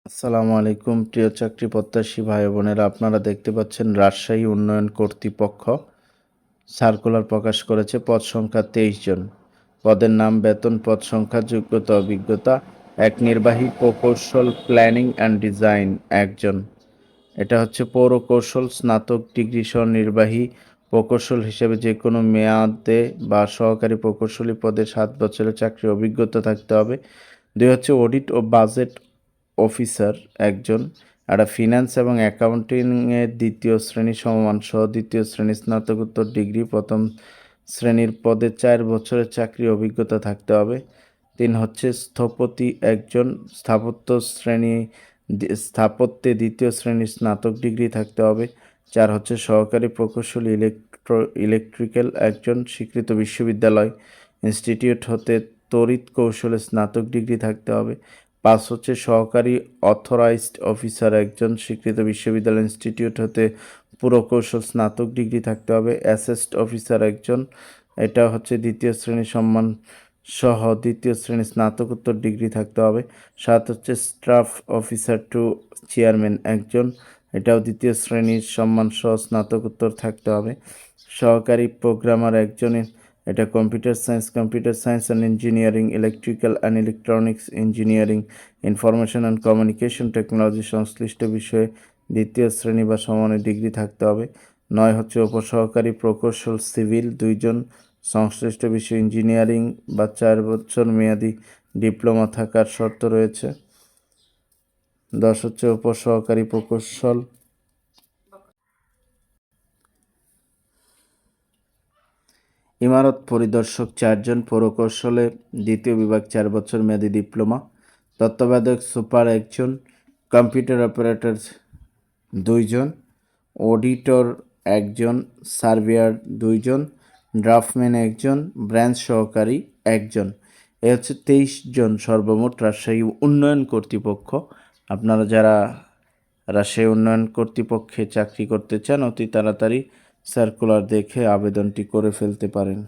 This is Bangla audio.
আসসালামু আলাইকুম প্রিয় চাকরি প্রত্যাশী ভাই বোনেরা, আপনারা দেখতে পাচ্ছেন রাজশাহী উন্নয়ন কর্তৃপক্ষ সার্কুলার প্রকাশ করেছে। পদ সংখ্যা 23 জন। পদের নাম, বেতন, পদ সংখ্যা, যোগ্যতা, অভিজ্ঞতা: এক, নির্বাহী প্রকৌশল প্ল্যানিং অ্যান্ড ডিজাইন একজন। এটা হচ্ছে পৌরকৌশল স্নাতক ডিগ্রি সহ নির্বাহী প্রকৌশল হিসেবে যে কোনো মেয়াদে বা সহকারী প্রকৌশলী পদে 7 বছরের চাকরির অভিজ্ঞতা থাকতে হবে। 2 হচ্ছে অডিট ও বাজেট অফিসার একজন। একটা ফিনান্স এবং অ্যাকাউন্টিংয়ে দ্বিতীয় শ্রেণী সমমান সহ দ্বিতীয় শ্রেণী স্নাতকোত্তর ডিগ্রি প্রথম শ্রেণীর পদে 4 বছরের চাকরি অভিজ্ঞতা থাকতে হবে। 3 হচ্ছে স্থপতি একজন। স্থাপত্যে দ্বিতীয় শ্রেণীর স্নাতক ডিগ্রি থাকতে হবে। 4 হচ্ছে সহকারী প্রকৌশলী ইলেকট্রিক্যাল একজন, স্বীকৃত বিশ্ববিদ্যালয় ইনস্টিটিউট হতে তড়িৎ কৌশলে স্নাতক ডিগ্রি থাকতে হবে। 5 হচ্ছে সহকারী অথরাইজড অফিসার একজন, স্বীকৃত বিশ্ববিদ্যালয় ইনস্টিটিউট হতে পুরকৌশল স্নাতক ডিগ্রি থাকতে হবে। অ্যাসেস্ট অফিসার একজন, এটা হচ্ছে দ্বিতীয় শ্রেণী সম্মান সহ দ্বিতীয় শ্রেণী স্নাতকোত্তর ডিগ্রি থাকতে হবে। 7 হচ্ছে স্টাফ অফিসার টু চেয়ারম্যান একজন, এটাও দ্বিতীয় শ্রেণীর সম্মান সহ স্নাতকোত্তর থাকতে হবে। সহকারী প্রোগ্রামার একজনের, এটা computer science and engineering, electrical and electronics engineering, information and communication technology সংশ্লিষ্ট বিষয়ে দ্বিতীয় শ্রেণী বা সমানের ডিগ্রি থাকতে হবে। 9 হচ্ছে উপসহকারী প্রকৌশল সিভিল 2 জন, সংশ্লিষ্ট বিষয়ে ইঞ্জিনিয়ারিং বা 4 বছর মেয়াদি ডিপ্লোমা থাকার শর্ত রয়েছে। 10 হচ্ছে উপসহকারী প্রকৌশল ইমারত পরিদর্শক 4 জন, পৌরকৌশলে দ্বিতীয় বিভাগ 4 বছর মেয়াদি ডিপ্লোমা। তত্ত্বাবধায়ক সুপার একজন, কম্পিউটার অপারেটর 2 জন, অডিটর একজন, সার্ভেয়ার 2 জন, ড্রাফটম্যান একজন, ব্রাঞ্চ সহকারী একজন। এ হচ্ছে 23 জন সর্বমোট রাজশাহী উন্নয়ন কর্তৃপক্ষ। আপনারা যারা রাজশাহী উন্নয়ন কর্তৃপক্ষে চাকরি করতে চান, অতি তাড়াতাড়ি সার্কুলার দেখে আবেদনটি করে ফেলতে পারেন।